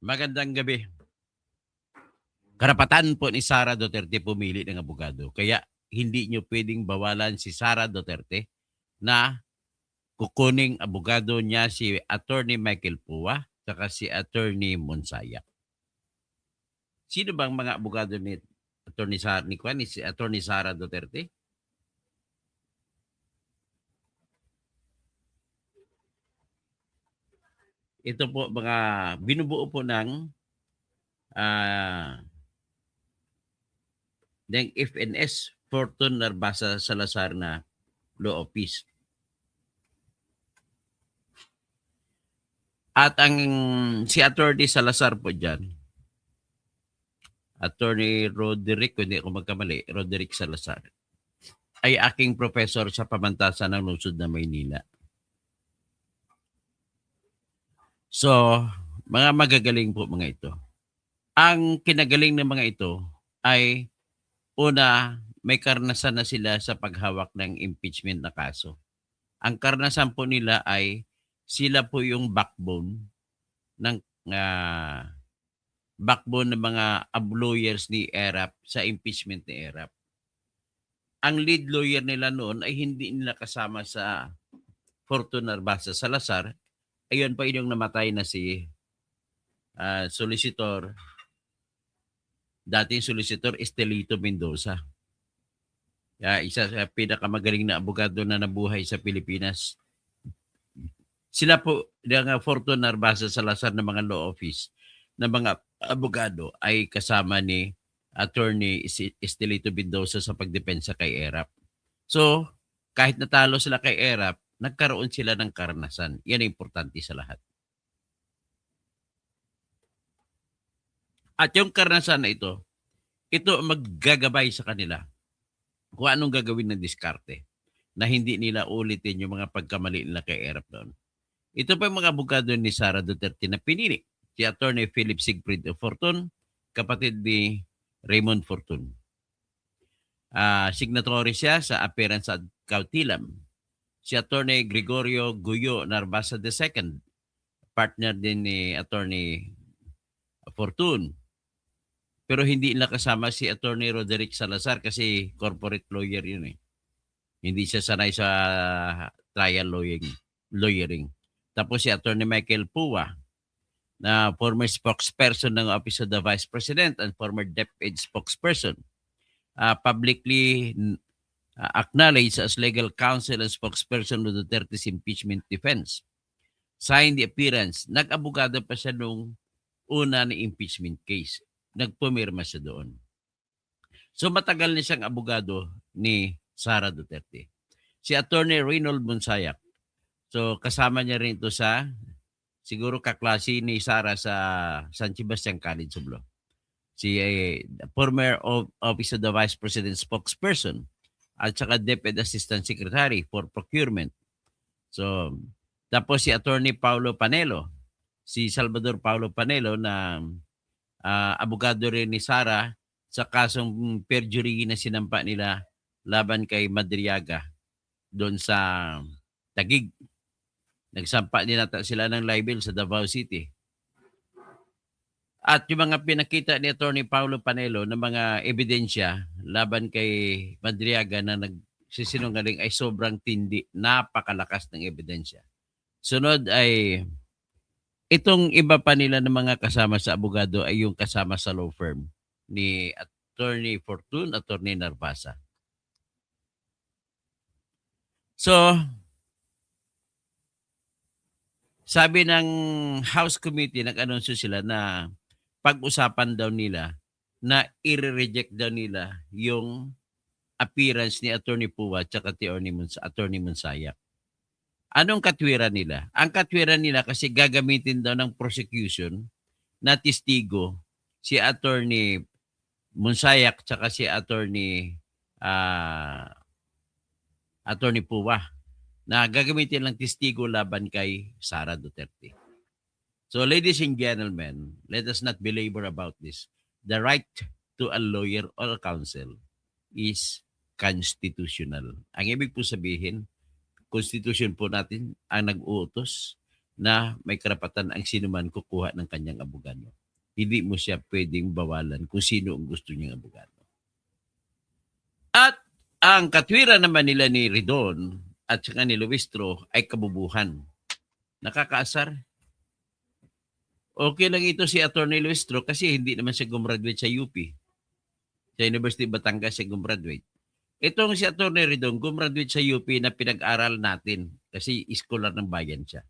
Magandang gabi. Karapatan po ni Sara Duterte pumili ng abogado. Kaya hindi nyo pwedeng bawalan si Sara Duterte na kukuning abogado niya si Attorney Michael Pua saka si Attorney Monsaya. Sino bang mga abogado ni Attorney Sara, ni si Attorney Sara Duterte? Ito po mga binubuo po ng FNS, Fortune Narbasa Salazar na Law Office. At ang si Attorney Salazar po dyan, Attorney Roderick, kung hindi ako magkamali, Roderick Salazar, ay aking professor sa pamantasan ng lungsod na Maynila. So, mga magagaling po mga ito. Ang kinagaling ng mga ito ay una, may karanasan na sila sa paghawak ng impeachment na kaso. Ang karanasan po nila ay sila po yung backbone ng mga lawyers ni ERAP sa impeachment ni ERAP. Ang lead lawyer nila noon ay hindi nila kasama sa Fortune Narbasa Salazar. Ayun pa yung namatay na si solicitor, dating solicitor Estelito Mendoza. Isa sa pinakamagaling na abogado na nabuhay sa Pilipinas. Sila po, ng Fortune Narbasa Salazar ng mga law office, ng mga abogado ay kasama ni Attorney Estelito Mendoza sa pagdepensa kay ERAP. So, kahit natalo sila kay ERAP, nagkaroon sila ng karanasan. Yan ang importante sa lahat. At yung karanasan na ito maggagabay sa kanila kung anong gagawin ng diskarte na hindi nila ulitin yung mga pagkamali nila kay ERAP doon. Ito pa yung mga abogado ni Sara Duterte na pinili. Si Attorney Philip Siegfried Fortun, kapatid ni Raymond Fortun. Signatory siya sa appearance at kautilam. Si Attorney Gregorio Guyo Narbasa II, partner din ni Attorney Fortun. Pero hindi nila kasama si Attorney Roderick Salazar kasi corporate lawyer yun eh. Hindi siya sanay sa trial lawyering. Tapos si Attorney Michael Pua, na former spokesperson ng Office of the Vice President and former DepEd spokesperson, publicly acknowledged as legal counsel and spokesperson of Duterte's impeachment defense. Signed the appearance. Nag-abogado pa siya nung una ni impeachment case. Nagpumirma siya doon. So matagal na siyang abogado ni Sara Duterte. Si Attorney Reynold Monsayak. So kasama niya rin ito sa siguro kaklase ni Sara sa San Sebastian College of Law. Si former Office of the Vice President spokesperson at saka DepEd Assistant Secretary for Procurement. So tapos si Attorney Paulo Panelo. Si Salvador Paulo Panelo na abogado rin ni Sara sa kasong perjury na sinampa nila laban kay Madriaga doon sa Taguig. Nagsampa din nata sila ng libel sa Davao City. At yung mga pinakita ni Attorney Paulo Panelo ng mga ebidensya laban kay Madriaga na nagsisinungaling ay sobrang tindi, napakalakas ng ebidensya. Sunod ay itong iba pa nila ng mga kasama sa abogado ay yung kasama sa law firm ni Attorney Fortun, Attorney Narbasa. So, sabi ng House Committee, nag-anunsyo sila na pag-usapan daw nila na i-reject daw nila yung appearance ni Attorney Pua at Attorney Monsayak. Anong katwiran nila? Ang katwiran nila kasi gagamitin daw ng prosecution na testigo si Attorney Monsayak at si Attorney Pua na gagamitin lang testigo laban kay Sara Duterte. So ladies and gentlemen, let us not belabor about this. The right to a lawyer or counsel is constitutional. Ang ibig po sabihin, Constitution po natin ang nag-uutos na may karapatan ang sinuman kukuha ng kanyang abogado. Hindi mo siya pwedeng bawalan kung sino ang gusto niyang abogado. At ang katwiran naman nila ni Ridon at saka ni Luistro ay kabubuhan. Nakakaasar. Okay lang ito si Attorney Luistro kasi hindi naman siya gumraduate sa UP. Sa University of Batangas siya gumraduate. Itong si Attorney Ridon, gumraduate sa UP na pinag-aral natin kasi scholar ng bayan siya.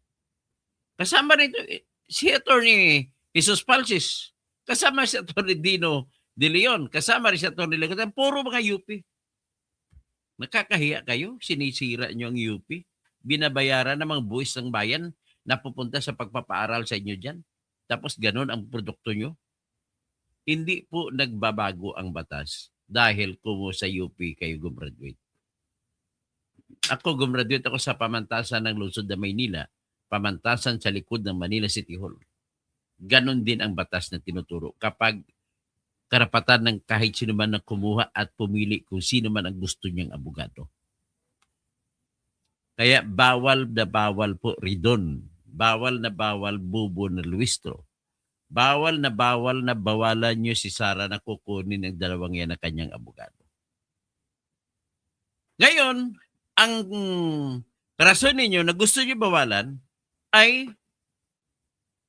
Kasama rito si Attorney Jesus Palsis. Kasama si Attorney Dino De Leon. Kasama rin si Attorney Leon. Puro mga UP. Nakakahiya kayo. Sinisira nyo ang UP. Binabayaran ng mga buwis ng bayan na pupunta sa pagpapaaral sa inyo dyan. Tapos ganun ang produkto nyo. Hindi po nagbabago ang batas dahil kung sa UP kayo gumraduate. Ako gumraduate ako sa pamantasan ng lungsod ng Maynila, pamantasan sa likod ng Manila City Hall. Ganon din ang batas na tinuturo kapag karapatan ng kahit sino man na kumuha at pumili kung sino man ang gusto niyang abogado. Kaya bawal na bawal po Ridon. Bawal na bawal Bubo na Luistro. Bawal na bawalan niyo si Sara na kukunin ng dalawang yan na kanyang abogado. Ngayon, ang rason ninyo na gusto niyo bawalan ay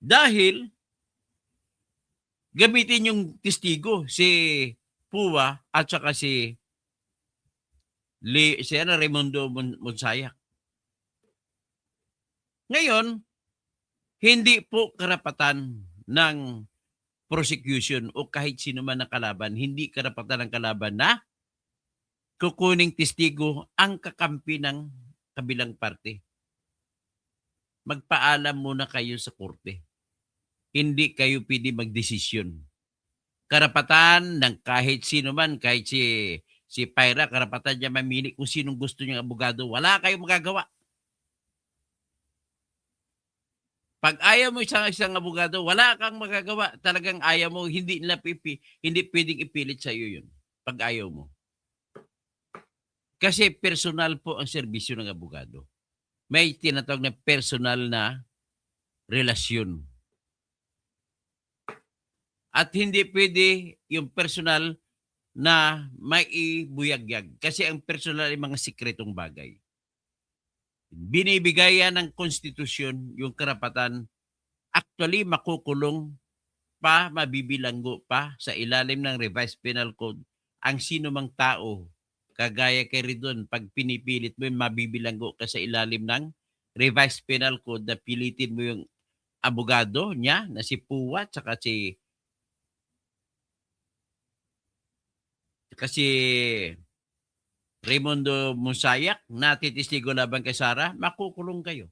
dahil gamitin yung testigo si Pua at saka si Raimundo Monsayak. Ngayon, hindi po karapatan ng prosecution o kahit sino man na kalaban, hindi karapatan ng kalaban na kukuning testigo ang kakampi ng kabilang parte. Magpaalam muna kayo sa korte. Hindi kayo pwede magdesisyon. Karapatan ng kahit sino man, kahit si Pyra, karapatan niya mamili kung sinong gusto niyang abogado. Wala kayong magagawa. Pag ayaw mo isang abogado, wala kang magagawa. Talagang ayaw mo, hindi pwedeng ipilit sa iyo yun. Pag ayaw mo. Kasi personal po ang serbisyo ng abogado. May tinatawag na personal na relasyon. At hindi pwede yung personal na maibuyagyag. Kasi ang personal ay mga sikretong bagay. Binibigay yan ng konstitusyon yung karapatan. Actually, makukulong pa, mabibilanggo pa sa ilalim ng Revised Penal Code ang sino mang tao. Kagaya kay Ridon, pag pinipilit mo, mabibilanggo ka sa ilalim ng Revised Penal Code na pilitin mo yung abogado niya na si Puwa tsaka si Raimundo Monsayak na titistigo laban kay Sara, makukulong kayo.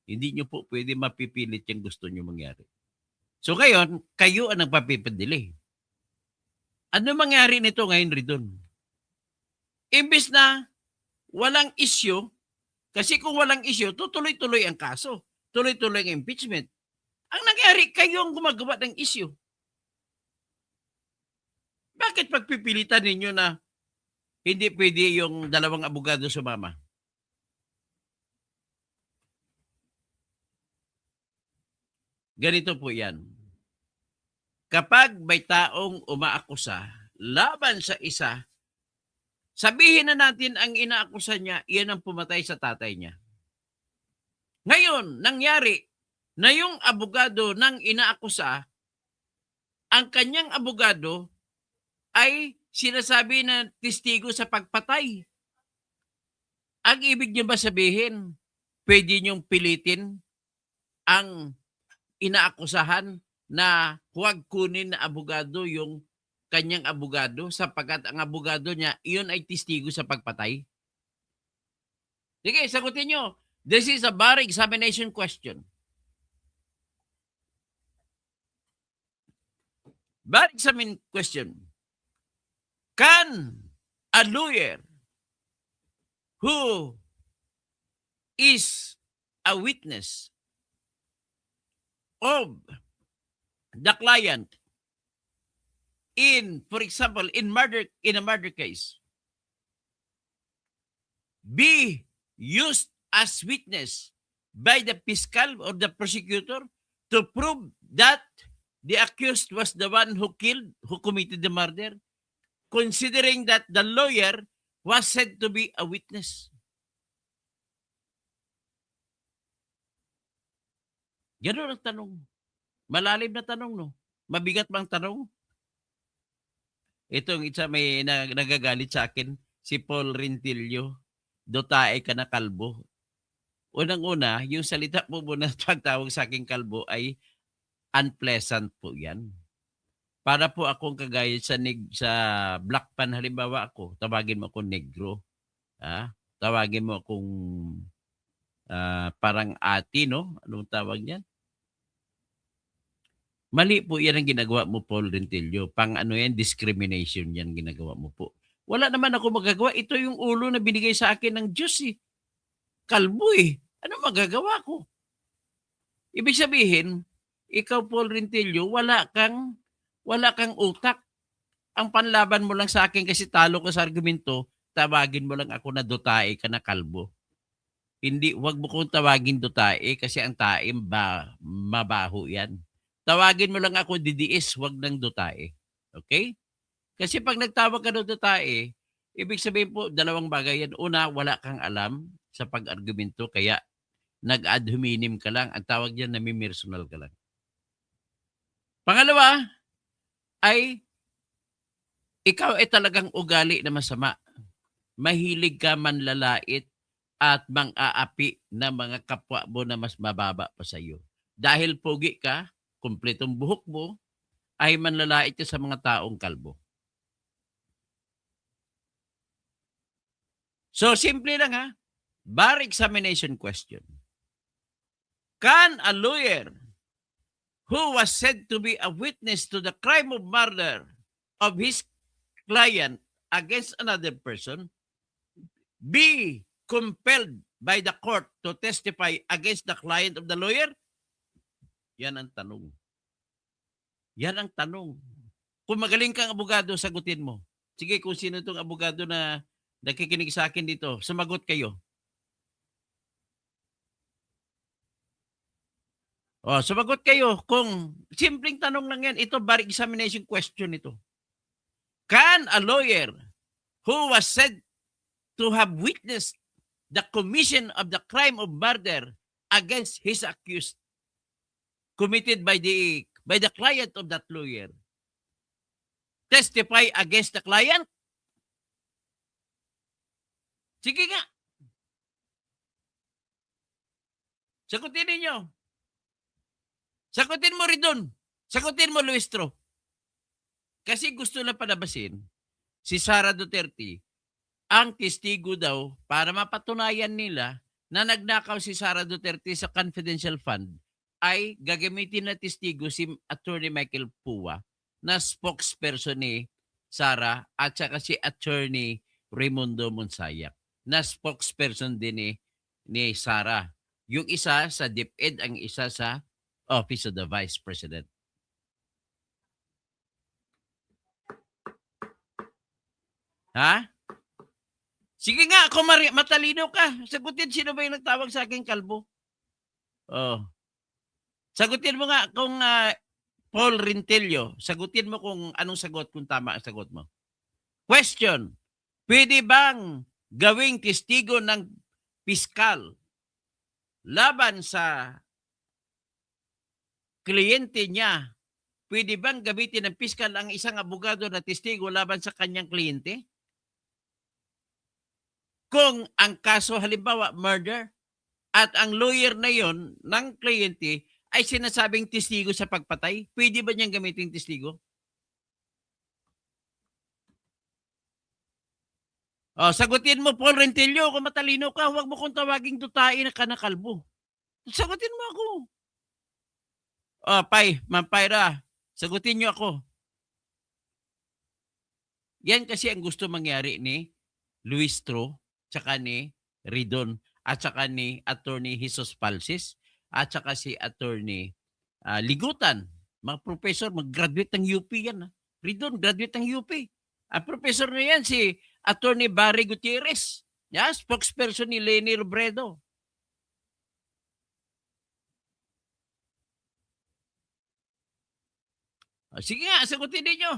Hindi nyo po pwede mapipilit yung gusto nyo mangyari. So ngayon, kayo ang nagpapipadili. Ano mangyari nito ngayon, Ridon? Imbis na walang issue, kasi kung walang issue, tutuloy-tuloy ang kaso. Tuloy-tuloy ang impeachment. Ang nangyari, kayo ang gumagawa ng issue. Bakit pagpipilitan ninyo na hindi pwede yung dalawang abogado sumama? Ganito po yan. Kapag may taong umaakusa laban sa isa, sabihin na natin ang inaakusa niya, iyan ang pumatay sa tatay niya. Ngayon, nangyari na yung abogado ng inaakusa, ang kanyang abogado ay sinasabi na testigo sa pagpatay. Ang ibig niyo ba sabihin, pwede niyong pilitin ang inaakusahan na huwag kunin na abogado yung kanyang abogado sapagkat ang abogado niya, iyon ay testigo sa pagpatay? Sige, sagutin niyo. This is a bar examination question. Bar examination question. Can a lawyer who is a witness of the client for example, in a murder case, be used as witness by the fiscal or the prosecutor to prove that the accused was the one who committed the murder, considering that the lawyer was said to be a witness. Ganun ang tanong. Malalim na tanong, no? Mabigat bang tanong? Itong isa may nagagalit sa akin, si Paul Rentillo, dotae ka na kalbo. Unang-una, yung salita po muna pagtawag sa aking kalbo ay unpleasant po yan. Para po akong kagaya sa Black Pan, halimbawa ako, tawagin mo akong negro. Tawagin mo akong parang ati, no? Anong tawag niyan? Mali po yan ang ginagawa mo, Paul Rentillo. Discrimination yan ginagawa mo po. Wala naman ako magagawa. Ito yung ulo na binigay sa akin ng Diyos eh. Kalbo eh. Ano magagawa ko? Ibig sabihin, ikaw, Paul Rentillo, wala kang utak. Ang panlaban mo lang sa akin kasi talo ka sa argumento, tawagin mo lang ako na dotae ka na kalbo. Hindi, wag mo kong tawagin dotae kasi ang tae mabaho yan. Tawagin mo lang ako didiis, wag ng dotae. Okay? Kasi pag nagtawag ka ng dotae, ibig sabihin po, dalawang bagay yan. Una, wala kang alam sa pag-argumento, kaya nag-ad hominem ka lang. Ang tawag yan, nami-personal ka lang. Pangalawa, ay ikaw ay talagang ugali na masama. Mahilig ka manlalait at mang-aapi na mga kapwa mo na mas mababa pa sa iyo. Dahil pogi ka, kumpletong buhok mo, ay manlalait ka sa mga taong kalbo. So, simple lang bar examination question. Can a lawyer who was said to be a witness to the crime of murder of his client against another person be compelled by the court to testify against the client of the lawyer? Yan ang tanong. Yan ang tanong. Kung magaling kang abogado, sagutin mo. Sige, kung sino itong abogado na nakikinig sa akin dito, sumagot kayo. Sumagot kayo kung simpleng tanong lang yan. Ito, bar examination question ito. Can a lawyer who was said to have witnessed the commission of the crime of murder against his accused committed by the client of that lawyer testify against the client? Sige nga. Sagutin ninyo. Sagutin mo rin doon. Sagutin mo, Luistro. Kasi gusto na palabasin si Sara Duterte ang testigo daw para mapatunayan nila na nagnakaw si Sara Duterte sa confidential fund ay gagamitin na testigo si Attorney Michael Pua na spokesperson ni Sara at saka si Attorney Raimundo Monsayak na spokesperson din ni Sara. Yung isa sa DepEd, ang isa sa Office of the Vice President. Ha? Sige nga, kung matalino ka, sagutin sino ba yung nagtawag sa aking kalbo? Sagutin mo nga kung Paul Rentillo, sagutin mo kung anong sagot, kung tama ang sagot mo. Question, pwede bang gawing testigo ng piskal laban sa kliyente niya? Pwede bang gamitin ng piskal ang isang abogado na testigo laban sa kanyang kliyente? Kung ang kaso halimbawa murder at ang lawyer na yon ng kliyente ay sinasabing testigo sa pagpatay, pwede ba niyang gamitin testigo? Sagutin mo, Paul Rentillo, kung matalino ka, huwag mo kong tawaging dotae na kanakalbo. Sagutin mo ako. Ma'am Pyra, sagutin niyo ako. Yan kasi ang gusto mangyari ni Luistro, tsaka ni Ridon, at tsaka ni Attorney Jesus Palsis, at saka si Attorney Ligutan. Mga professor, mag-graduate ng UP yan. Ridon, graduate ng UP. Ang professor na yan, si Attorney Barry Gutierrez. Spokesperson ni Leni Robredo. Sige nga, sagutin ninyo.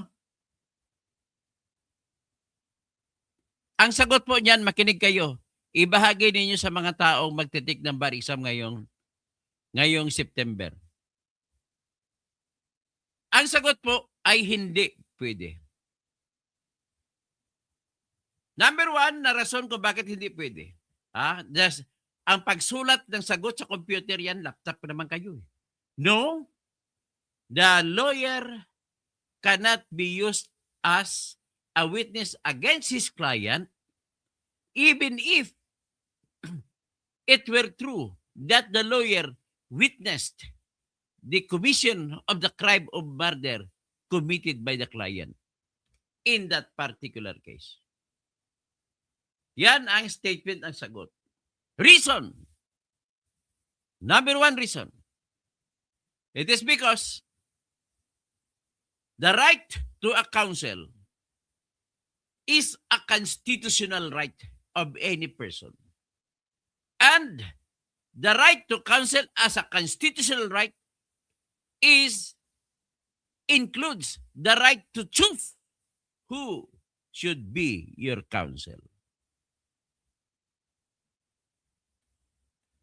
Ang sagot po niyan, makinig kayo. Ibahagi ninyo sa mga taong magtitik ng bar exam ngayong September. Ang sagot po ay hindi pwede. Number one, na rason kung bakit hindi pwede. Ang pagsulat ng sagot sa computer yan, laptop naman kayo. No, the lawyer cannot be used as a witness against his client even if it were true that the lawyer witnessed the commission of the crime of murder committed by the client in that particular case. Yan ang statement ng sagot. Reason. Number one reason. It is because the right to a counsel is a constitutional right of any person. And the right to counsel as a constitutional right includes the right to choose who should be your counsel.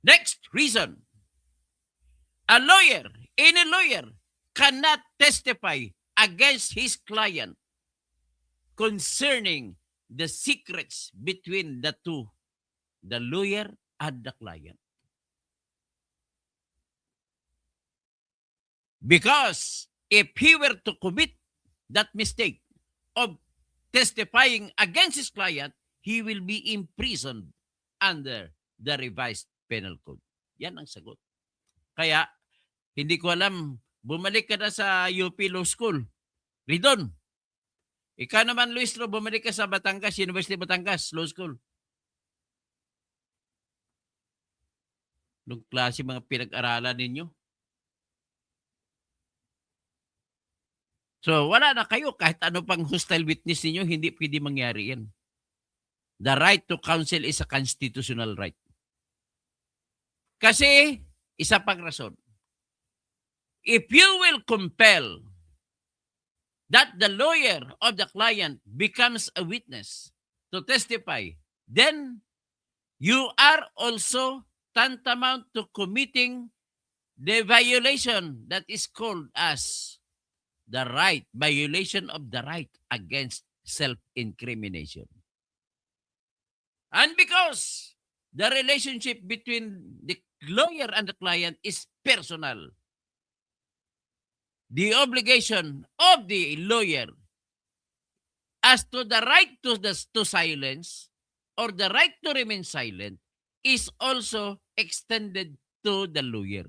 Next reason. Any lawyer cannot testify against his client concerning the secrets between the two, the lawyer and the client. Because if he were to commit that mistake of testifying against his client, he will be imprisoned under the revised penal code. Yan ang sagot. Kaya, hindi ko alam, bumalik ka na sa UP Law School. Ridon, ikaw naman, Luis, bumalik ka sa Batangas, University of Batangas Law School. Anong klase mga pinag-aralan ninyo? So, wala na kayo. Kahit ano pang hostile witness ninyo, hindi pwede mangyari yan. The right to counsel is a constitutional right. Kasi, isa pang rason. If you will compel that the lawyer of the client becomes a witness to testify, then you are also tantamount to committing the violation that is called as the violation of the right against self-incrimination. And because the relationship between the lawyer and the client is personal, the obligation of the lawyer as to the right to silence or the right to remain silent is also extended to the lawyer.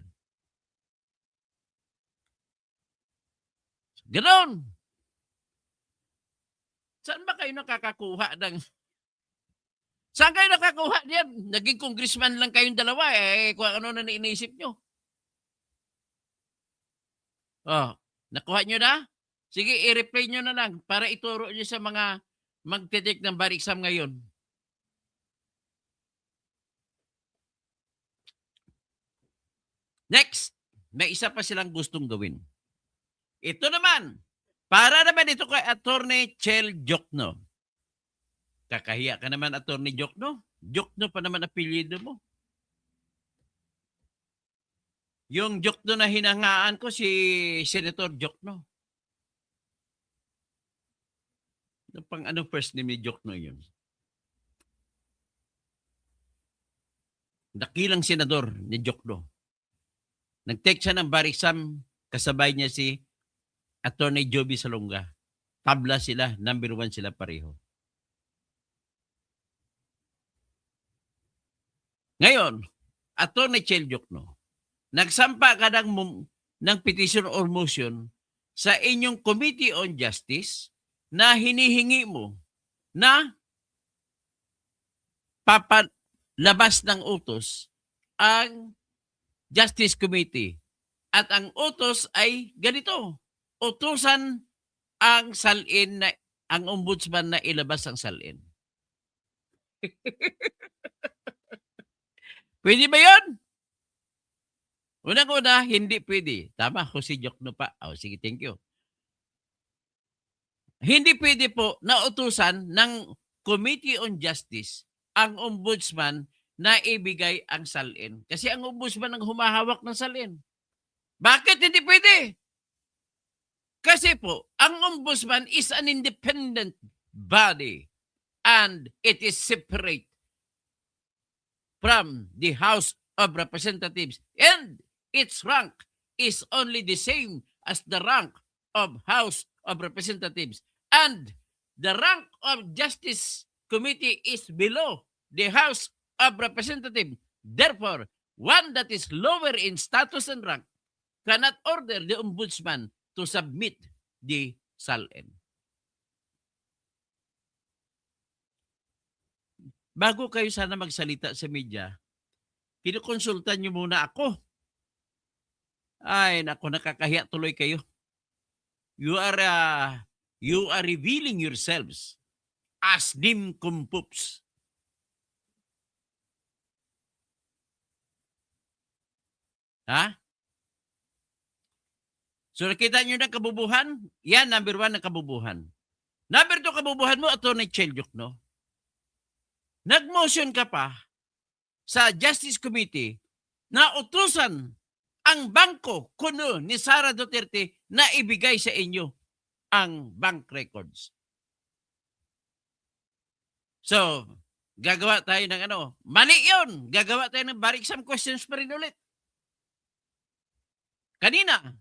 Ganon. Saan ba kayo nakakakuha ng... Saan kayo nakakuha niyan? Naging congressman lang kayong dalawa kung ano na iniisip nyo. Oh, nakuha nyo na? Sige, i-replay nyo na lang para ituro nyo sa mga magtitik ng bar exam ngayon. Next, may isa pa silang gustong gawin. Ito naman, para naman ito kay Attorney Chel Diokno. Kakahiya ka naman, Attorney Diokno. Diokno pa naman apelyido mo. Yung Diokno na hinangaan ko, si Senator Diokno. Ano first name ni Diokno yun? Dakilang senador ni Diokno. Nag-take siya ng bar exam, kasabay niya si Attorney Joby Salonga. Tabla sila, number 1 sila pareho. Ngayon, Attorney Chel Diokno, nagsampa ka ng petition or motion sa inyong Committee on Justice na hinihingi mo na papalabas ng utos ang Justice Committee. At ang utos ay ganito. Utusan ang salin na ang ombudsman na ilabas ang salin. Pwede ba yun? Unang-una, hindi pwede. Tama, si Diokno pa. Sige, thank you. Hindi pwede po na utusan ng Committee on Justice ang ombudsman na ibigay ang salin. Kasi ang ombudsman ang humahawak ng salin. Bakit hindi pwede? Kasi po, ang ombudsman is an independent body and it is separate from the House of Representatives, and its rank is only the same as the rank of House of Representatives, and the rank of Justice Committee is below the House of Representatives. Therefore, one that is lower in status and rank cannot order the ombudsman to submit the SALN. Bago kayo sana magsalita sa media, kinukonsulta niyo muna ako. Ay, naku, nakakahiya tuloy kayo. You are revealing yourselves as nimcompops. Ha? So nakita niyo na kabubuhan? Yan, number 1 na kabubuhan. Number 2 kabubuhan mo, Atty. Chelyuk, no? Nag-motion ka pa sa Justice Committee na utusan ang bangko kuno ni Sara Duterte na ibigay sa inyo ang bank records. So, gagawa tayo ng ano? Mali yun! Gagawa tayo ng bar exam questions pa rin ulit. Kanina,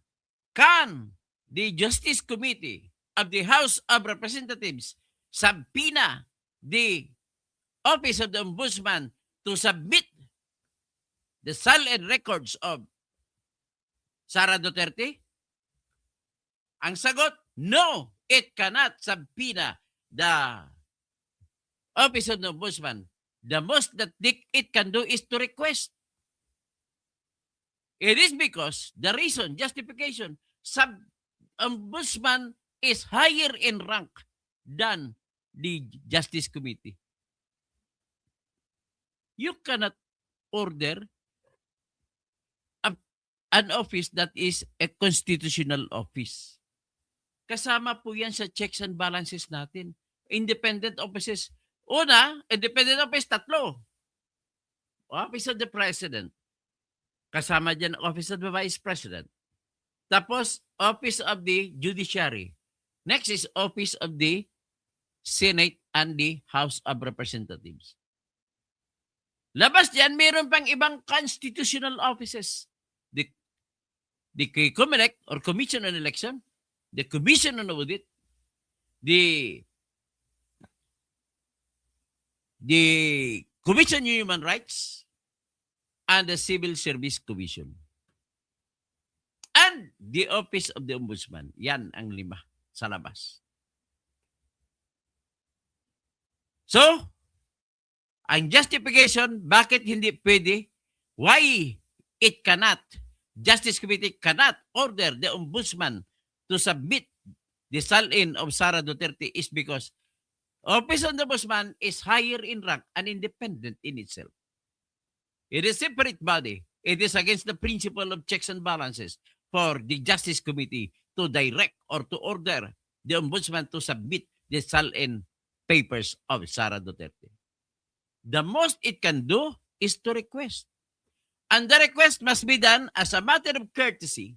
can the Justice Committee of the House of Representatives subpoena the Office of the Ombudsman to submit the SALN records of Sara Duterte? Ang sagot, no, it cannot subpoena the Office of the Ombudsman. The most that it can do is to request. It is because the reason, justification, Ombudsman is higher in rank than the Justice Committee. You cannot order an office that is a constitutional office. Kasama po yan sa checks and balances natin. Independent offices. Una, independent office, 3. Office of the President. Kasama dyan Office of the Vice President. Tapos, Office of the Judiciary. Next is Office of the Senate and the House of Representatives. Labas dyan, mayroon pang ibang constitutional offices. The COMELEC or Commission on Election, the Commission on Audit, the Commission on Human Rights, and the Civil Service Commission. And the Office of the Ombudsman. Yan ang 5 sa labas. So, ang justification, bakit hindi pwede, why it cannot, Justice Committee cannot order the Ombudsman to submit the SALN of Sara Duterte is because Office of the Ombudsman is higher in rank and independent in itself. It is a separate body. It is against the principle of checks and balances for the Justice Committee to direct or to order the Ombudsman to submit the SALN papers of Sara Duterte. The most it can do is to request. And the request must be done as a matter of courtesy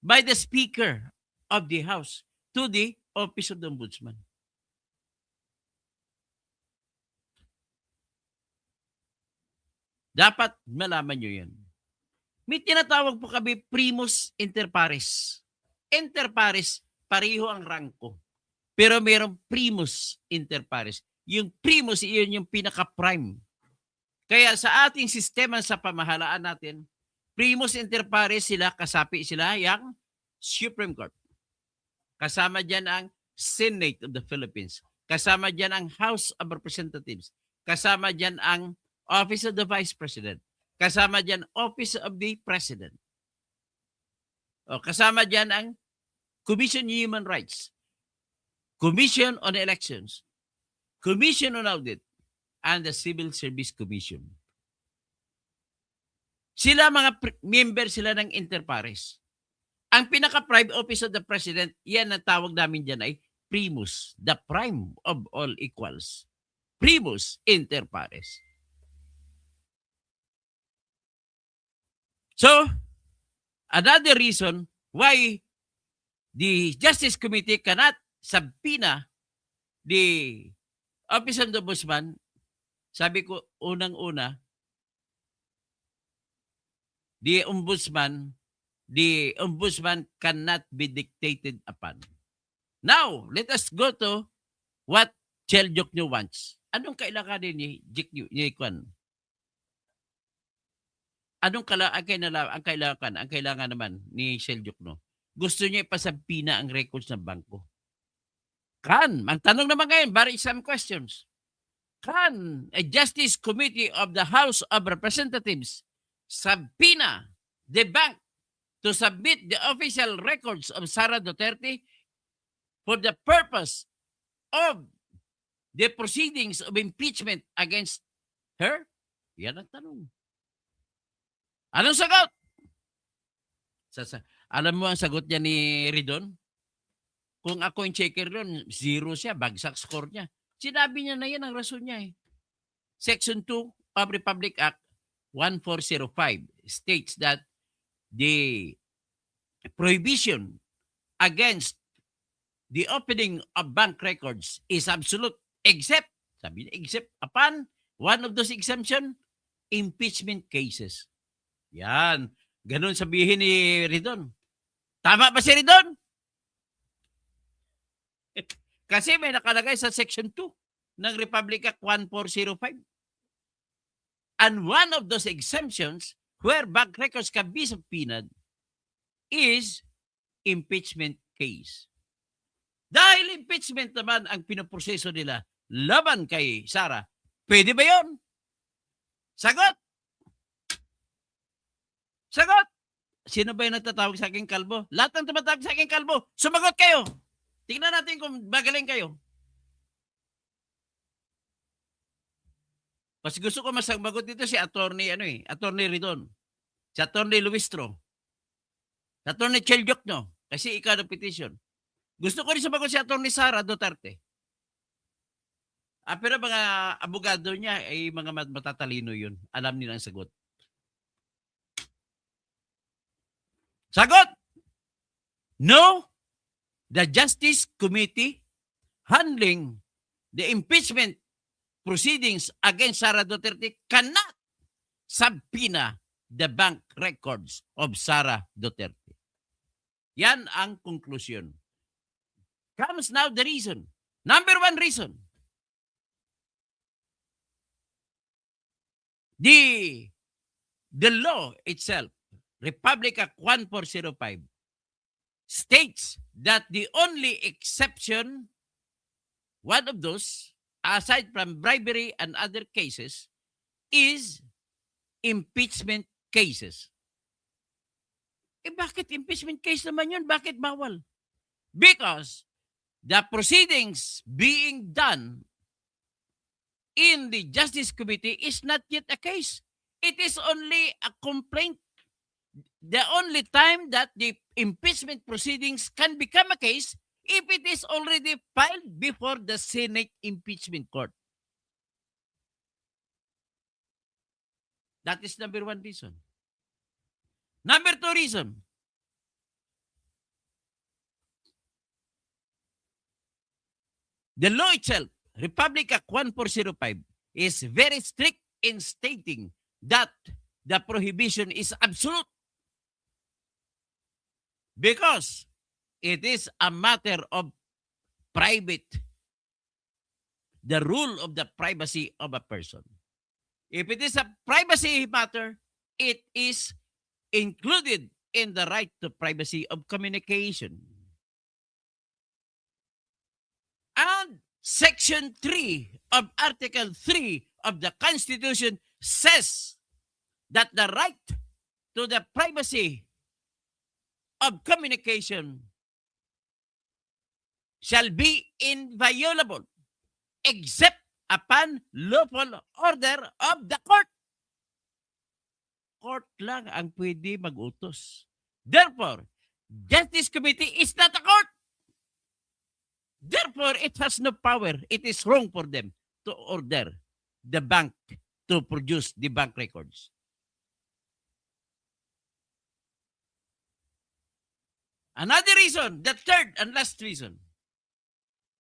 by the Speaker of the House to the Office of the Ombudsman. Dapat malaman nyo yan. May tinatawag po kami primus inter pares. Inter pares, pareho ang rangko. Pero mayroong primus inter pares. Yung primus, iyon yung pinaka-prime. Kaya sa ating sistema sa pamahalaan natin, primus inter pares sila, kasapi sila yung Supreme Court. Kasama dyan ang Senate of the Philippines. Kasama dyan ang House of Representatives. Kasama dyan ang Office of the Vice President. Kasama dyan Office of the President. O, kasama dyan ang Commission on Human Rights, Commission on Elections, Commission on Audit, and the Civil Service Commission. Sila mga member sila ng inter pares. Ang pinaka-private office of the President, yan ang tawag namin dyan ay primus, the prime of all equals, primus inter pares. So, another reason why the Justice Committee cannot subpoena the Office of the Ombudsman, sabi ko unang-una, the ombudsman cannot be dictated upon. Now, let us go to what Chel Diokno wants. Anong kailangan ni Kwan? Ang kailangan naman ni Chel Diokno? Gusto niya ipasabpina ang records ng bangko. Ang tanong naman ngayon, bari some questions. Can a Justice Committee of the House of Representatives subpoena the bank to submit the official records of Sara Duterte for the purpose of the proceedings of impeachment against her? Yan ang tanong. Anong sagot? Alam mo ang sagot niya ni Ridon? Kung ako yung checker doon, 0 siya, bagsak score niya. Sinabi niya na yan ang rason niya eh. Section 2 of Republic Act 1405 states that the prohibition against the opening of bank records is absolute except, sabi niya, except upon one of those exemption, impeachment cases. Yan. Ganun sabihin ni Ridon. Tama ba si Ridon? Kasi may nakalagay sa Section 2 ng Republic Act 1405. And one of those exemptions where bank records can be subpoenaed is impeachment case. Dahil impeachment naman ang pinoproseso nila laban kay Sara, pwede ba yun? Sagot! Sagot! Sino ba yung natatawag sa aking kalbo? Lahat ng tumatawag sa aking kalbo, sumagot kayo! Tingnan natin kung magaling kayo. Kasi gusto ko masagot dito si Attorney Ridon. Si Attorney Luistro. Si Attorney Chel Diokno. Kasi ikaw ng petition. Gusto ko rin sumagot si Attorney Sara Duterte. Pero mga abogado niya ay mga matatalino yun. Alam nila ang sagot. Sagot! No! The Justice Committee handling the impeachment proceedings against Sara Duterte cannot subpoena the bank records of Sara Duterte. Yan ang konklusyon. Comes now the reason. Number one reason. The law itself, Republic Act 1405, states that the only exception, one of those, aside from bribery and other cases, is impeachment cases. Bakit impeachment case naman yun? Bakit bawal? Because the proceedings being done in the Justice Committee is not yet a case. It is only a complaint. The only time that the impeachment proceedings can become a case if it is already filed before the Senate Impeachment Court. That is number one reason. Number two reason. The law itself, Republic Act 1405, is very strict in stating that the prohibition is absolute. Because it is a matter of private, the rule of the privacy of a person. If it is a privacy matter, it is included in the right to privacy of communication. And Section 3 of Article 3 of the Constitution says that the right to the privacy of communication shall be inviolable except upon lawful order of the court. Court lang ang pwede mag-utos. Therefore, Justice Committee is not a court. Therefore, therefore, it has no power. It is wrong for them to order the bank to produce the bank records. Another reason, the third and last reason,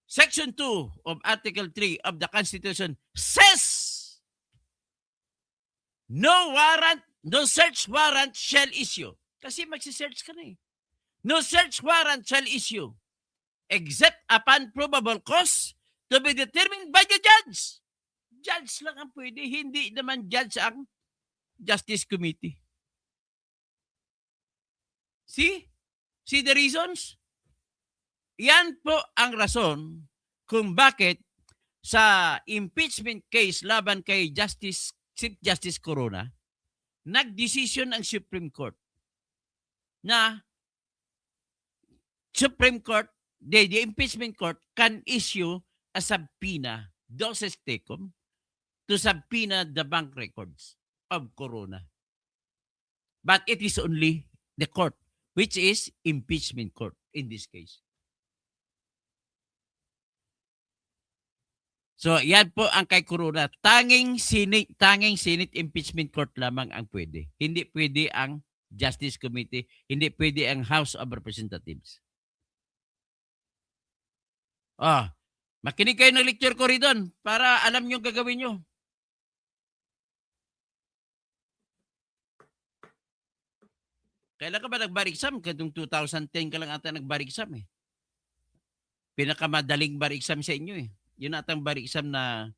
Section 2 of Article 3 of the Constitution says no warrant, no search warrant shall issue. Kasi magsisearch ka na eh. No search warrant shall issue except upon probable cause to be determined by the judge. Judge lang ang pwede, hindi naman judge ang Justice Committee. See? See the reasons? Yan po ang rason kung bakit sa impeachment case laban kay Chief Justice Corona, nagdesisyon ang Supreme Court na the impeachment court can issue a subpoena, doses tecum, to subpoena the bank records of Corona. But it is only the court, which is impeachment court in this case. So, yan po ang kay Corona. Tanging Senate impeachment court lamang ang pwede. Hindi pwede ang Justice Committee, hindi pwede ang House of Representatives. Makinig kayo ng lecture ko rin para alam nyo gagawin nyo. Kailan ka ba nag-bar exam? Katong 2010 ka lang ata nag-bar exam eh. Pinakamadaling bar exam sa inyo eh. Yun atang bar exam na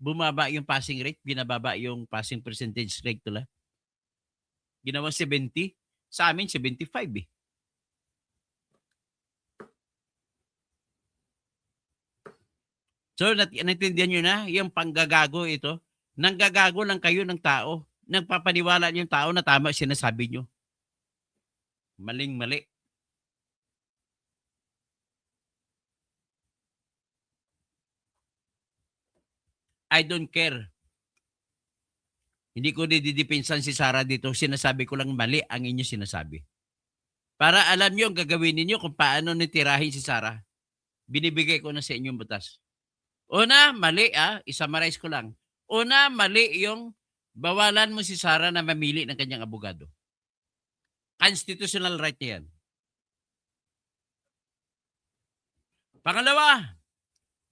bumaba yung passing rate, binababa yung passing percentage rate tula. Ginawa 70, sa amin 75 eh. So, natindihan nyo na, yung panggagago ito, nanggagago lang kayo ng tao, nagpapaniwala yung tao na tama sinasabi nyo. Maling-mali. I don't care. Hindi ko didepensan si Sara dito. Sinasabi ko lang mali ang inyo sinasabi. Para alam nyo ang gagawin ninyo kung paano nitirahin si Sara. Binibigay ko na sa inyong butas. Una, mali isummarize ko lang. Una, mali yung bawalan mo si Sara na mamili ng kanyang abogado. Constitutional right niya yan. Pangalawa,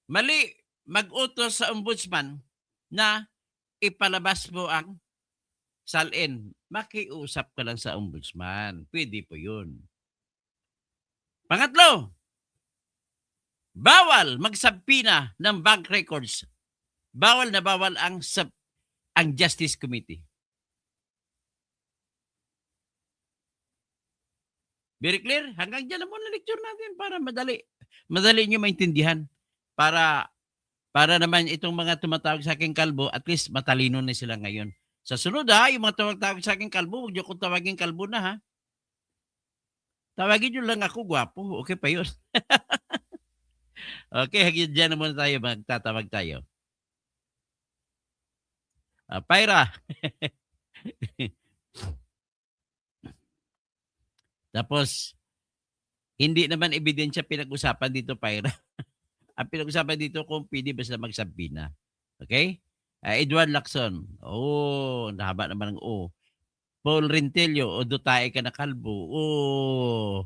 mali mag-utos sa ombudsman na ipalabas mo ang salin. Makiusap ka lang sa ombudsman. Pwede po yun. Pangatlo, bawal magsabpina ng bank records. Bawal na bawal ang Justice Committee. Very clear? Hanggang dyan na muna lecture natin para madali nyo maintindihan. Para naman itong mga tumatawag sa aking kalbo, at least matalino na sila ngayon. Sa sunod yung mga tumatawag sa aking kalbo, huwag nyo kong tawagin kalbo na ha. Tawagin nyo lang ako, gwapo. Okay pa yun. Okay, hanggang dyan na muna tayo, magtatawag tayo. Pyra. Tapos, hindi naman ebidensya pinag-usapan dito, Pyra. Ang pinag-usapan dito kung pwede basta magsabina. Okay? Edward Lacson. Nahaba naman ng Paul Rentelio, dutae ka na kalbo.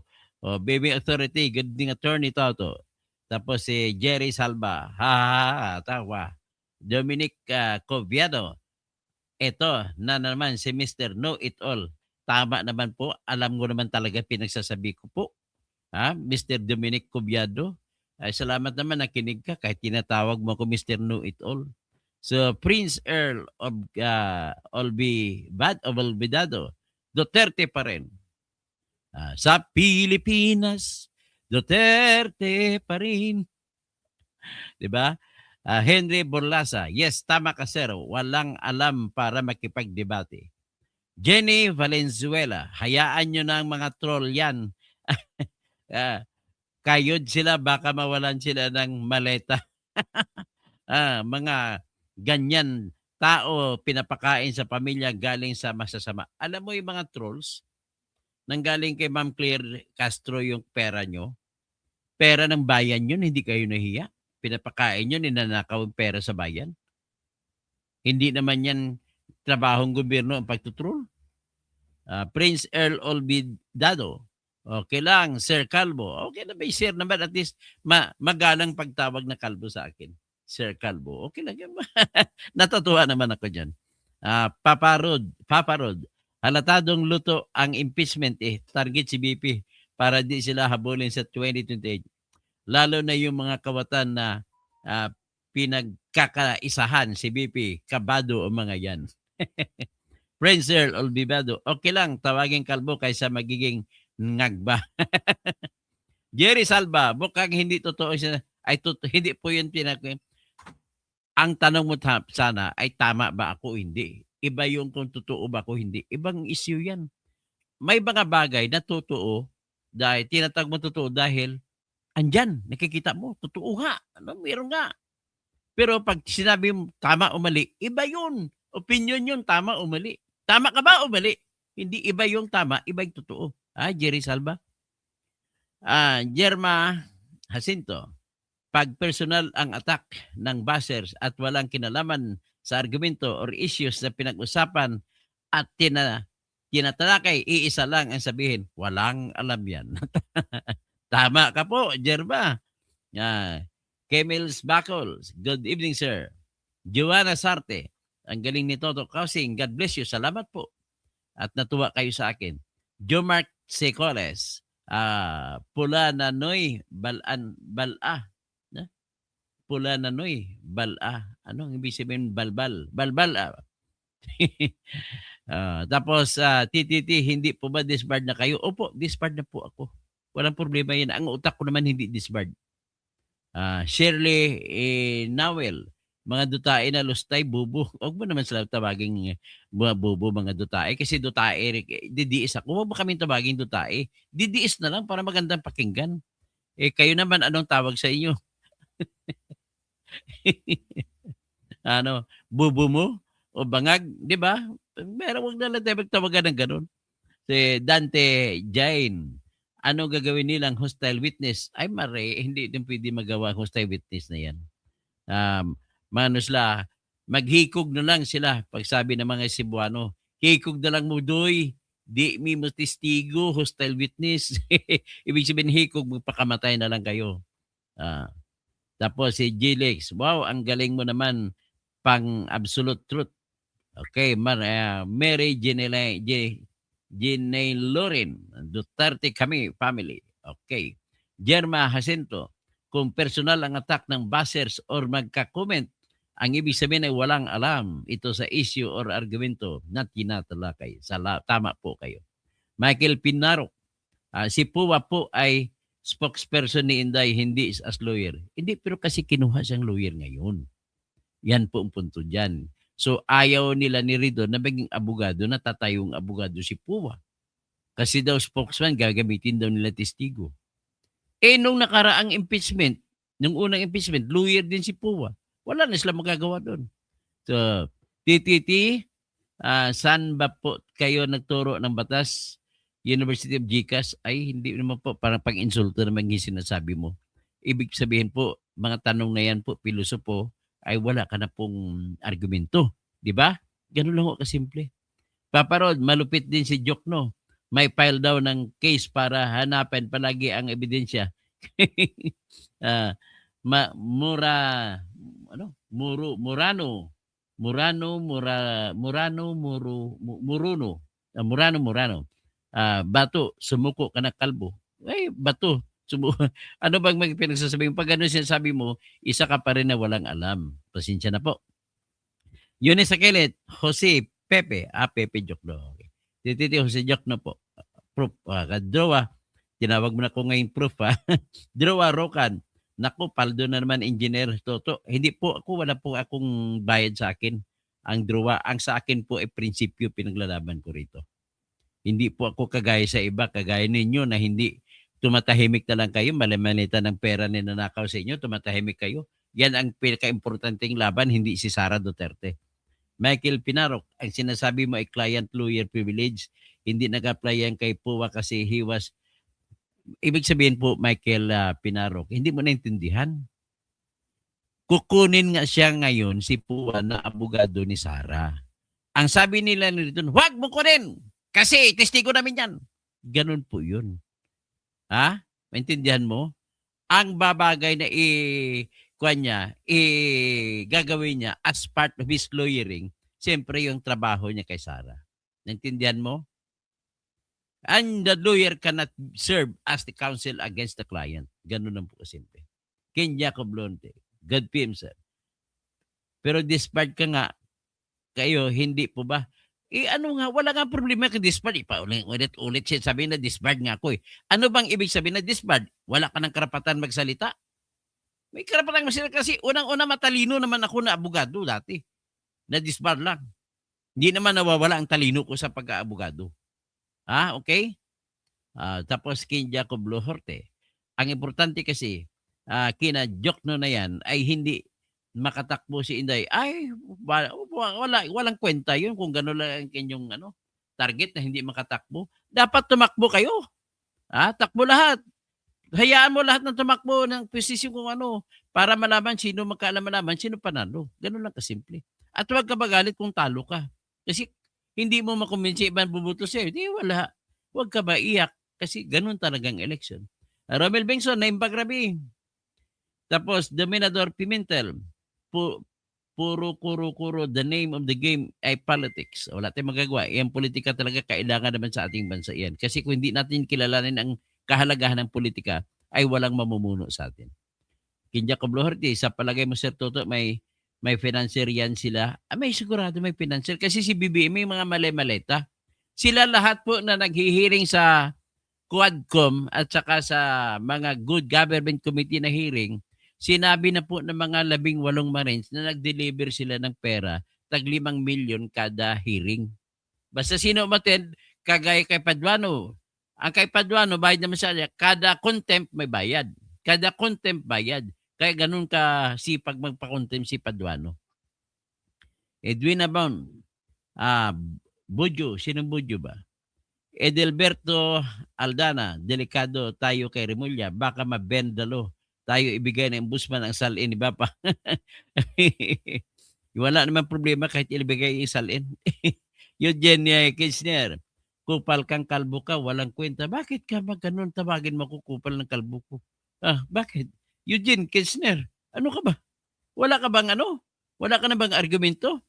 Baby Authority, good ding attorney to. Tapos si Jerry Salva. Tawa. Dominic Coviado. Ito na naman si Mr. Know-It-All. Tama naman po. Alam ko naman talaga pinagsasabi ko po. Mr. Dominic Coviado. Salamat naman nakinig ka kahit tinatawag mo ko Mr. Know-It-All. So, Prince Earl of Olvidado, Duterte pa rin. Sa Pilipinas, Duterte pa rin. Diba? Henry Borlasa, yes, tama ka sir, walang alam para makipagdebate. Jenny Valenzuela, hayaan nyo na ang mga troll yan. Kayod sila, baka mawalan sila ng maleta. Mga ganyan tao pinapakain sa pamilya galing sa masasama. Alam mo yung mga trolls, nanggaling kay Ma'am Claire Castro yung pera nyo, Pera ng bayan yun, hindi kayo nahiya. Pinapakain yun, ninanakaw ang pera sa bayan. Hindi naman yan trabahong gobyerno ang pagtutrol. Prince Earl Olvidado. Okay lang, Sir Calvo. Okay na ba, Sir naman, at least magalang pagtawag na Calvo sa akin. Sir Calvo. Okay lang yan. Natutuwa naman ako dyan. Paparod. Halatadong luto ang impeachment target si BP para di sila habulin sa 2028. Lalo na yung mga kawatan na pinagkakaisahan si BP, kabado o mga yan. Prince Earl Olvidado, okay lang, tawagin Kalbo kaysa magiging ngagba. Jerry Salva, mukhang hindi totoo siya. Hindi po yun ang tanong mo sana ay tama ba ako hindi. Iba yung kung totoo ba ako hindi. Ibang issue yan. May mga bagay na totoo dahil tinatawag mo totoo dahil andyan, nakikita mo, totoo nga. Meron nga. Pero pag sinabi mo tama o mali, iba yun. Opinion yun, tama o mali. Tama ka ba o mali? Hindi iba yung tama, iba yung totoo. Jerry Salva. Jerma Jacinto. Pag personal ang attack ng bashers at walang kinalaman sa argumento or issues na pinag-usapan at tinatalakay, iisa lang ang sabihin, walang alam yan. Tama ka po, Jerma. Kemils Bacols, good evening, sir. Joanna Sarte, ang galing ni Toto Kausing, God bless you, salamat po. At natuwa kayo sa akin. Jomark Secoles, Pula Nanoy, Bala. Pula Nanoy, Bala. Ano ang ibig sabihin? Balbal. Tapos, TTT, hindi po ba disbarred na kayo? Opo, disbarred na po ako. Walang problema yan. Ang utak ko naman hindi disbarred. Shirley Nawel, mga dutae na lustay, bubo. Huwag mo naman sila tawaging mga bubo, mga dutae. Kasi dutae, didiis ako. Huwag mo kami tawaging dutae. Didiis na lang para magandang pakinggan. Kayo naman, anong tawag sa inyo? Bubo mo? O bangag? Di ba? Pero huwag na lang tayo magtawagan ng ganun. Si Dante Jain, ano gagawin nilang hostile witness? Ay mare, hindi din pwede magawa hostile witness na yan. Maghikog na lang sila. Pag sabi ng mga Cebuano, hikog na lang mo doy. Di mi mo testigo, hostile witness. Ibig sabihin hikog, magpakamatay na lang kayo. Tapos si Gilex, wow, ang galing mo naman pang absolute truth. Okay, Mary Ginay Lorin, Duterte kami, family. Okay. Jerma Jacinto, kung personal ang attack ng bashers or magka-comment, ang ibig sabihin ay walang alam ito sa issue or argumento na tinatalakay. Tama po kayo. Michael Pinaro, si Puwa po ay spokesperson ni Inday, hindi as lawyer. Hindi, pero kasi kinuha siyang lawyer ngayon. Yan po ang punto dyan. So, ayaw nila ni Rido na maging abogado, na tatayong abogado si Puwa. Kasi daw spokesman, gagamitin daw nila testigo. Nung nakaraang impeachment, nung unang impeachment, lawyer din si Puwa. Wala na sila magagawa doon. So, TTT, saan ba po kayo nagturo ng batas? University of GCAS, ay hindi naman po, parang pang-insulto naman yung sinasabi mo. Ibig sabihin po, mga tanong na yan po, pilosopo, ay wala ka na pong argumento. Di ba? Ganun lang ako kasimple. Paparod, malupit din si Jokno. May file daw ng case para hanapin palagi ang ebidensya. Murano. Bato, sumuko ka na kalbo. Ay, bato. Ano bang pinagsasabi mo? Pag ano sinasabi mo, isa ka pa rin na walang alam. Pasensya na po. Eunice Akilit, Jose Pepe. Pepe Jokno. Okay. Titi Jose Jokno po. Proof. Drowa, tinawag mo na ko ngayon proof ha. Drowa Rokan. Naku, paldo na naman engineer Toto. Hindi po ako, wala po akong bayad sa akin. Ang Drowa, ang sa akin po ay prinsipyo pinaglalaban ko rito. Hindi po ako kagaya sa iba, kagaya ninyo na hindi tumatahimik na lang kayo, malimanita ng pera na nanakaw sa inyo, tumatahimik kayo. Yan ang pinaka-importanteng laban, hindi si Sara Duterte. Michael Pinarok, ang sinasabi mo ay client-lawyer privilege, hindi nag-apply yan kay Puwa kasi he was ibig sabihin po, Michael Pinarok, hindi mo naintindihan. Kukunin nga siya ngayon si Puan na abogado ni Sara. Ang sabi nila nito, huwag mo kunin kasi testigo namin yan. Ganun po yun. Ha? Maintindihan mo? Ang babagay na gagawin niya as part of his lawyering, siyempre yung trabaho niya kay Sara. Naintindihan mo? And the lawyer cannot serve as the counsel against the client. Ganun lang po kasimple. Ken Jacob Lonte, God PM, sir. Pero disbarred ka nga, kayo, hindi po ba? Ano nga, wala nga problema kay disbarred. Ulit siya sabihin na disbarred nga ako eh. Ano bang ibig sabihin na disbarred? Wala ka ng karapatan magsalita? May karapatan magsalita kasi unang-una matalino naman ako na abogado dati. Na disbarred lang. Hindi naman nawawala ang talino ko sa pagka-abogado. Okay? Tapos King Jacob Lohorte. Ang importante kasi, kina Jokno na yan ay hindi makatakbo si Inday. Ay, walang kwenta yun kung gano'n lang ang inyong target na hindi makatakbo. Dapat tumakbo kayo. Takbo lahat. Hayaan mo lahat ng tumakbo ng posisyon kung para malaman sino magkaalam-malaman, sino panalo. Gano'n lang kasimple. At huwag ka magalit kung talo ka. Kasi hindi mo makumbinsi ibang bubuto sa'yo. Di wala. Huwag ka ba iyak kasi gano'n talagang election. Romel Bengson, Naimbagrabi. Tapos, Dominador Pimentel. Puro kuro-kuro, the name of the game ay politics. Wala tayong magagawa. Yung politika talaga kailangan naman sa ating bansa yan. Kasi kung hindi natin kilalanin ang kahalagahan ng politika, ay walang mamumuno sa atin. Kinja Kablohorti, sa palagay mo, Sir Toto, may financier yan sila. May sigurado may financier. Kasi si BBM may mga malay-maleta. Sila lahat po na naghihiring sa Quadcom at saka sa mga Good Government Committee na hearing, sinabi na po ng mga 18 Marines na nag-deliver sila ng pera, tag 5 million kada hearing. Basta sino umattend, kagaya kay Paduano. Ang kay Paduano, bayad naman siya, kada contempt may bayad. Kada contempt bayad. Kaya ganun ka sipag magpa-contempt si Paduano. Edwin Abon, Budyo, sinong Budyo ba? Edelberto Aldana, delikado tayo kay Remulla, baka mabendalo. Tayo ibigay ng ombudsman ang salin, iba pa. Wala naman problema kahit ibigay yung salin. Eugenia Kirchner, kupal kang kalbo ka, walang kwenta. Bakit ka ganun tawagin mo ko kupal ng kalbo ko? Bakit? Eugene Kirchner, ano ka ba? Wala ka bang Wala ka na bang argumento?